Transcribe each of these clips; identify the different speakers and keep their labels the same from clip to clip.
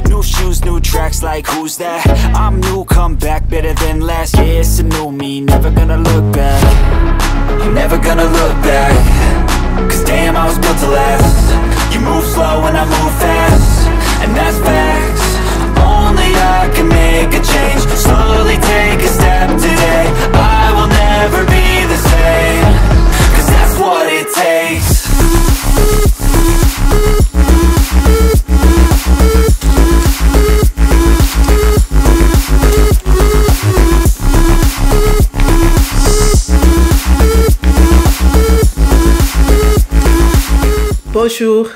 Speaker 1: New shoes, new tracks, like who's that? I'm new, come back better than last. Yeah, it's a new me, never gonna look back. I'm never gonna look back. Cause damn, I was built to last. You move slow and I move fast, and that's facts. Only I can make a change. Slowly take a step today. I will never be the same. Cause that's what it takes.
Speaker 2: Bonjour,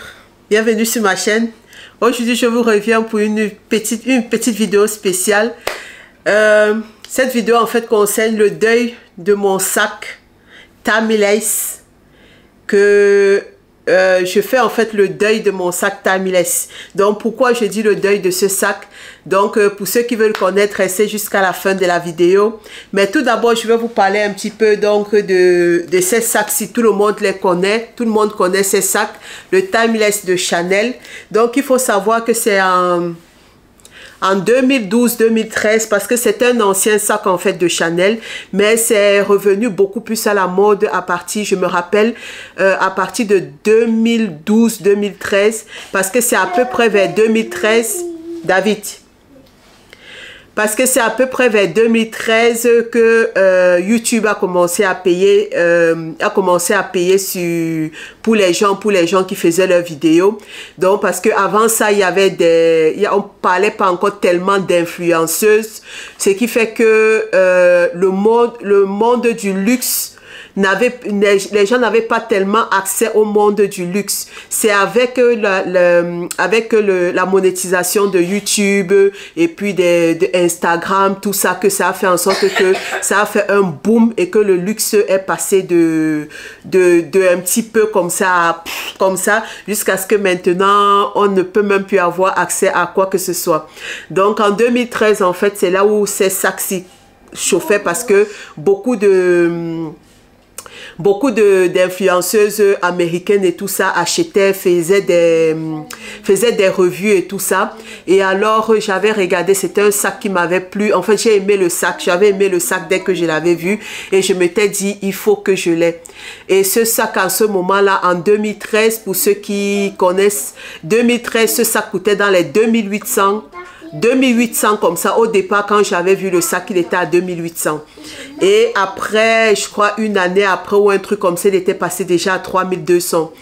Speaker 2: bienvenue sur ma chaîne. Aujourd'hui, je vous reviens pour une petite vidéo spéciale. Cette vidéo en fait concerne le deuil de mon sac Timeless, que je fais en fait le deuil de mon sac Timeless. Donc pourquoi je dis le deuil de ce sac? Donc pour ceux qui veulent connaître, restez jusqu'à la fin de la vidéo. Mais tout d'abord, je vais vous parler un petit peu donc de ces sacs, si tout le monde les connaît. Tout le monde connaît ces sacs, le Timeless de Chanel. Donc il faut savoir que c'est en 2012-2013, parce que c'est un ancien sac en fait de Chanel, mais c'est revenu beaucoup plus à la mode à partir, je me rappelle, à partir de 2012-2013, parce que c'est à peu près vers 2013, David, parce que c'est à peu près vers 2013 que YouTube a commencé à payer, pour les gens qui faisaient leurs vidéos. Donc parce que avant ça, il y avait on parlait pas encore tellement d'influenceuses, ce qui fait que le monde du luxe, les gens n'avaient pas tellement accès au monde du luxe. C'est avec la monétisation de YouTube et puis de Instagram, tout ça, que ça a fait en sorte que ça a fait un boom et que le luxe est passé de un petit peu comme ça jusqu'à ce que maintenant on ne peut même plus avoir accès à quoi que ce soit. Donc en 2013 en fait, c'est là où ces sacs s'y chauffaient, parce que beaucoup d'influenceuses américaines et tout ça achetaient, faisaient des revues et tout ça. Et alors j'avais regardé, c'était un sac qui m'avait plu. En fait, j'ai aimé le sac, j'avais aimé le sac dès que je l'avais vu, et je m'étais dit il faut que je l'ai. Et ce sac en ce moment-là, en 2013, pour ceux qui connaissent, 2013, ce sac coûtait dans les 2800 comme ça. Au départ, quand j'avais vu le sac, il était à 2800. Et après, je crois une année après ou un truc comme ça, il était passé déjà à 3200.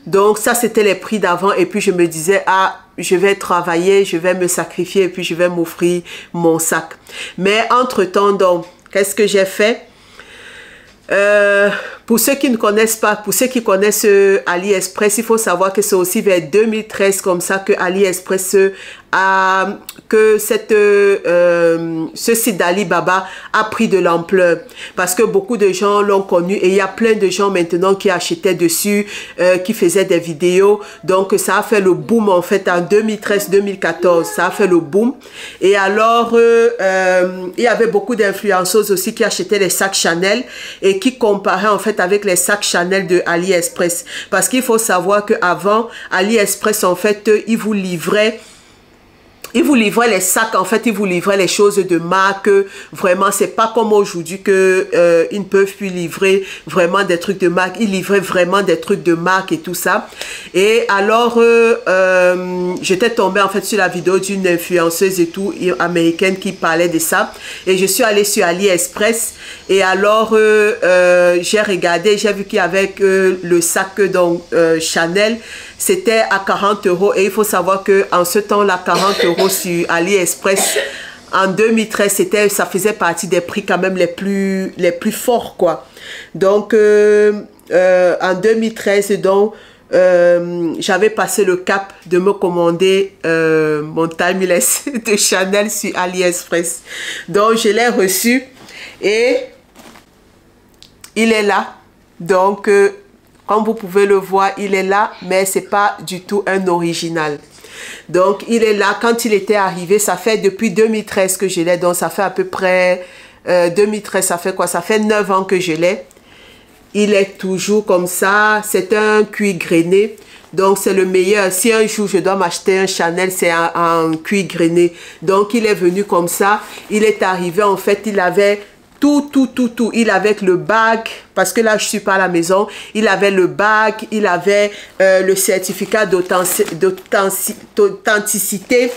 Speaker 2: Donc ça, c'était les prix d'avant. Et puis je me disais, ah, je vais travailler, je vais me sacrifier et puis je vais m'offrir mon sac. Mais entre-temps, donc, qu'est-ce que j'ai fait? Pour ceux qui ne connaissent pas, pour ceux qui connaissent AliExpress, il faut savoir que c'est aussi vers 2013 comme ça que AliExpress ce site d'Alibaba a pris de l'ampleur, parce que beaucoup de gens l'ont connu et il y a plein de gens maintenant qui achetaient dessus, qui faisaient des vidéos. Donc ça a fait le boom en fait en 2013-2014, ça a fait le boom. Et alors il y avait beaucoup d'influenceuses aussi qui achetaient les sacs Chanel et qui comparaient en fait avec les sacs Chanel de AliExpress, parce qu'il faut savoir que avant AliExpress en fait ils vous livraient les sacs, en fait, ils vous livraient les choses de marque. Vraiment, c'est pas comme aujourd'hui que ils ne peuvent plus livrer vraiment des trucs de marque. Ils livraient vraiment des trucs de marque et tout ça. Et alors, j'étais tombée en fait sur la vidéo d'une influenceuse et tout américaine qui parlait de ça. Et je suis allée sur AliExpress. Et alors, j'ai regardé, j'ai vu qu'il y avait le sac donc Chanel. C'était à 40 € et il faut savoir que en ce temps-là, 40 € sur AliExpress en 2013, ça faisait partie des prix quand même les plus forts quoi. Donc en 2013, donc j'avais passé le cap de me commander mon Timeless de Chanel sur AliExpress. Donc je l'ai reçu et il est là. Donc comme vous pouvez le voir, il est là, mais c'est pas du tout un original. Donc, il est là. Quand il était arrivé, ça fait depuis 2013 que je l'ai. Donc, ça fait à peu près... 2013, ça fait quoi? Ça fait 9 ans que je l'ai. Il est toujours comme ça. C'est un cuir grainé. Donc c'est le meilleur. Si un jour je dois m'acheter un Chanel, c'est en cuir grainé. Donc il est venu comme ça. Il est arrivé, en fait, il avait tout. Il avait le bag, parce que là je suis pas à la maison. Il avait le bag, il avait le certificat d'authenticité.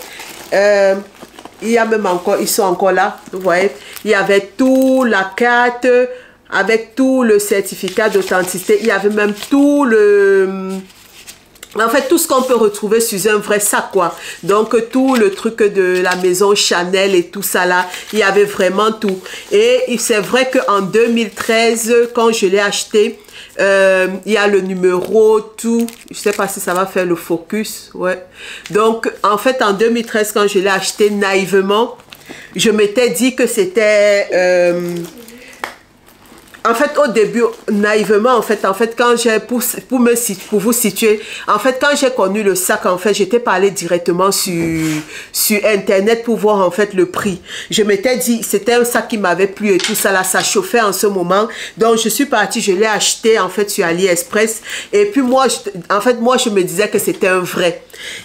Speaker 2: Il y a même encore, ils sont encore là, vous voyez. Il y avait tout, la carte, avec tout le certificat d'authenticité. Il y avait même tout le... En fait, tout ce qu'on peut retrouver sur un vrai sac, quoi. Donc, tout le truc de la maison Chanel et tout ça, là, il y avait vraiment tout. Et c'est vrai qu'en 2013, quand je l'ai acheté, il y a le numéro, tout. Je sais pas si ça va faire le focus, ouais. Donc, en fait, en 2013, quand je l'ai acheté naïvement, je m'étais dit que c'était... En fait, au début, naïvement, en fait, quand j'ai, pour vous situer, en fait, quand j'ai connu le sac, en fait, j'étais pas allée directement sur Internet pour voir, en fait, le prix. Je m'étais dit, c'était un sac qui m'avait plu et tout ça, là, ça chauffait en ce moment. Donc, je suis partie, je l'ai acheté, en fait, sur AliExpress. Et puis, moi, en fait, moi, je me disais que c'était un vrai.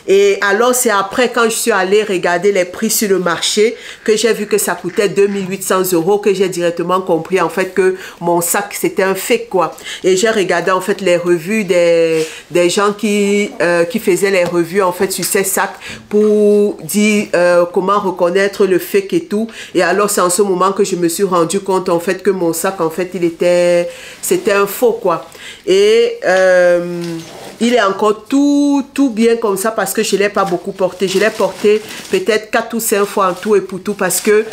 Speaker 2: Et alors, c'est après, quand je suis allée regarder les prix sur le marché, que j'ai vu que ça coûtait 2800 €, que j'ai directement compris, en fait, que mon sac, c'était un fake, quoi. Et j'ai regardé, en fait, les revues des gens qui faisaient les revues, en fait, sur ces sacs pour dire comment reconnaître le fake et tout. Et alors, c'est en ce moment que je me suis rendu compte, en fait, que mon sac, en fait, c'était un faux, quoi. Et il est encore tout bien comme ça parce que je ne l'ai pas beaucoup porté. Je l'ai porté peut-être 4 ou 5 fois en tout et pour tout parce que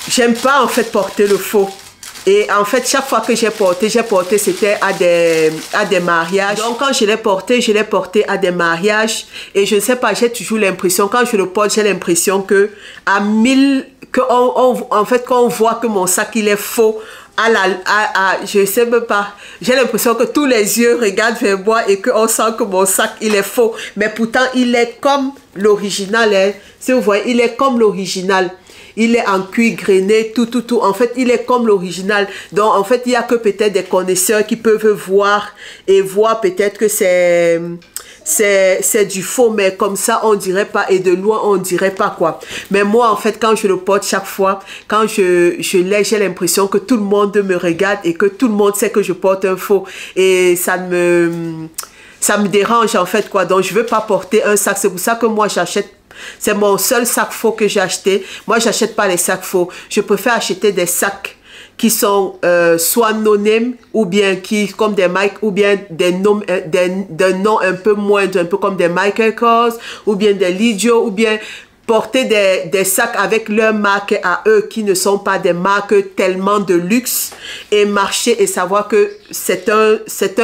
Speaker 2: j'aime pas, en fait, porter le faux. Et en fait, chaque fois que j'ai porté, c'était à des mariages. Donc, quand je l'ai porté à des mariages. Et je ne sais pas, j'ai toujours l'impression, quand je le porte, j'ai l'impression que à 1000, en fait, quand on voit que mon sac, il est faux, je sais même pas, j'ai l'impression que tous les yeux regardent vers moi et qu'on sent que mon sac, il est faux. Mais pourtant, il est comme l'original, hein. Si vous voyez, il est comme l'original. Il est en cuir grainé, tout. En fait, il est comme l'original. Donc, en fait, il n'y a que peut-être des connaisseurs qui peuvent voir et voir peut-être que c'est du faux, mais comme ça, on dirait pas. Et de loin, on dirait pas, quoi. Mais moi, en fait, quand je le porte chaque fois, quand je l'ai, j'ai l'impression que tout le monde me regarde et que tout le monde sait que je porte un faux. Et ça me dérange, en fait, quoi. Donc, je veux pas porter un sac. C'est pour ça que moi, j'achète. C'est mon seul sac faux que j'ai acheté. Moi, j'achète pas les sacs faux. Je préfère acheter des sacs qui sont soit no-name ou bien comme des Mike ou bien des noms un peu moindres, un peu comme des Michael Kors ou bien des Lidio ou bien porter des sacs avec leur marque à eux qui ne sont pas des marques tellement de luxe et marcher et savoir que c'est un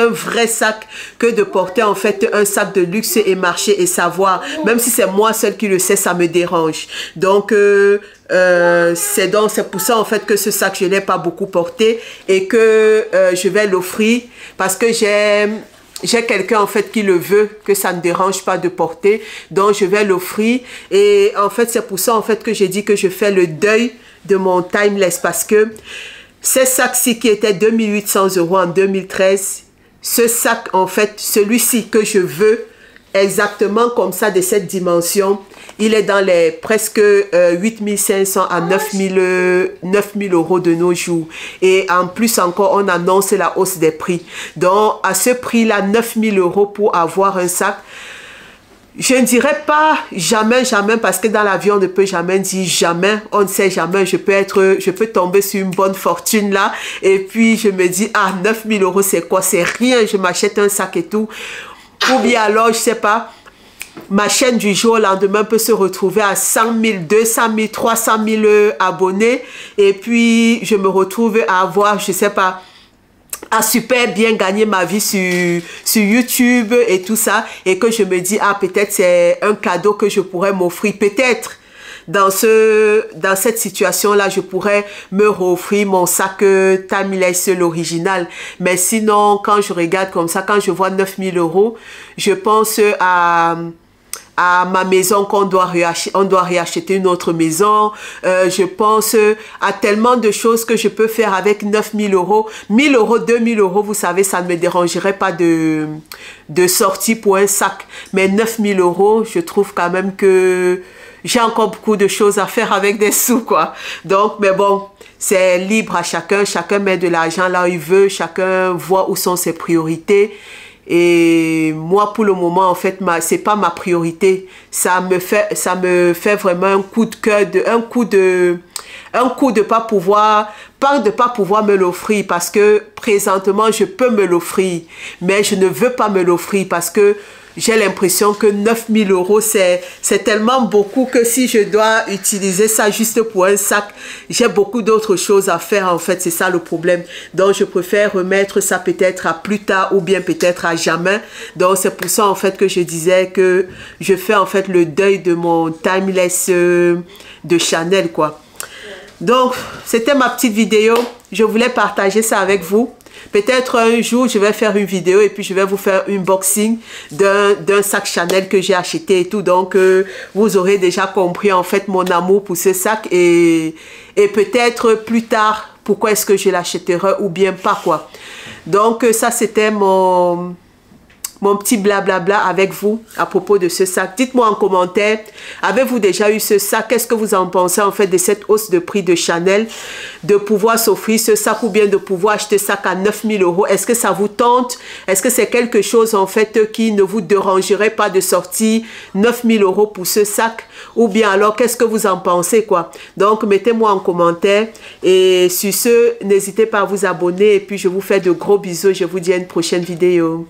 Speaker 2: vrai sac que de porter en fait un sac de luxe et marcher et savoir, même si c'est moi seul qui le sais, ça me dérange. Donc c'est pour ça en fait que ce sac je l'ai pas beaucoup porté et que je vais l'offrir parce que j'ai quelqu'un en fait qui le veut, que ça ne dérange pas de porter, donc je vais l'offrir. Et en fait c'est pour ça en fait que j'ai dit que je fais le deuil de mon timeless parce que ces sacs-ci qui étaient 2800 € en 2013, ce sac en fait, celui-ci que je veux exactement comme ça de cette dimension, il est dans les presque 8500 à 9000 € de nos jours. Et en plus encore, on annonce la hausse des prix. Donc, à ce prix-là, 9000 € pour avoir un sac, je ne dirais pas jamais, parce que dans la vie, on ne peut jamais dire jamais. On ne sait jamais. Je peux tomber sur une bonne fortune là. Et puis, je me dis, ah, 9000 € c'est quoi? C'est rien. Je m'achète un sac et tout. Ou bien alors, je sais pas, ma chaîne du jour au lendemain peut se retrouver à 100 000, 200 000, 300 000 abonnés. Et puis, je me retrouve à avoir, je sais pas, à super bien gagner ma vie sur YouTube et tout ça. Et que je me dis, ah, peut-être c'est un cadeau que je pourrais m'offrir. Peut-être. Dans cette situation-là, je pourrais me offrir mon sac Timeless, l'original. Mais sinon, quand je regarde comme ça, quand je vois 9000 €, je pense à à ma maison qu'on doit réacheter une autre maison. Je pense à tellement de choses que je peux faire avec 9 000 euros. 1 000 euros, 2 000 euros, vous savez, ça ne me dérangerait pas de sortie pour un sac. Mais 9 000 euros, je trouve quand même que j'ai encore beaucoup de choses à faire avec des sous, quoi. Donc, mais bon, c'est libre à chacun. Chacun met de l'argent là où il veut. Chacun voit où sont ses priorités. Et moi, pour le moment, en fait, c'est pas ma priorité. Ça me fait vraiment un coup de cœur, un coup de pas pouvoir me l'offrir, parce que présentement, je peux me l'offrir, mais je ne veux pas me l'offrir parce que j'ai l'impression que 9 000 euros, c'est tellement beaucoup que si je dois utiliser ça juste pour un sac, j'ai beaucoup d'autres choses à faire, en fait. C'est ça le problème. Donc, je préfère remettre ça peut-être à plus tard ou bien peut-être à jamais. Donc, c'est pour ça, en fait, que je disais que je fais, en fait, le deuil de mon timeless de Chanel, quoi. Donc, c'était ma petite vidéo. Je voulais partager ça avec vous. Peut-être un jour, je vais faire une vidéo et puis je vais vous faire un unboxing d'un sac Chanel que j'ai acheté et tout. Donc, vous aurez déjà compris en fait mon amour pour ce sac et peut-être plus tard, pourquoi est-ce que je l'achèterai ou bien pas, quoi. Donc, ça, c'était mon petit blablabla avec vous à propos de ce sac. Dites-moi en commentaire, avez-vous déjà eu ce sac? Qu'est-ce que vous en pensez en fait de cette hausse de prix de Chanel, de pouvoir s'offrir ce sac ou bien de pouvoir acheter ce sac à 9 000 euros? Est-ce que ça vous tente? Est-ce que c'est quelque chose en fait qui ne vous dérangerait pas de sortir 9 000 euros pour ce sac? Ou bien alors, qu'est-ce que vous en pensez, quoi? Donc, mettez-moi en commentaire. Et sur ce, n'hésitez pas à vous abonner. Et puis, je vous fais de gros bisous. Je vous dis à une prochaine vidéo.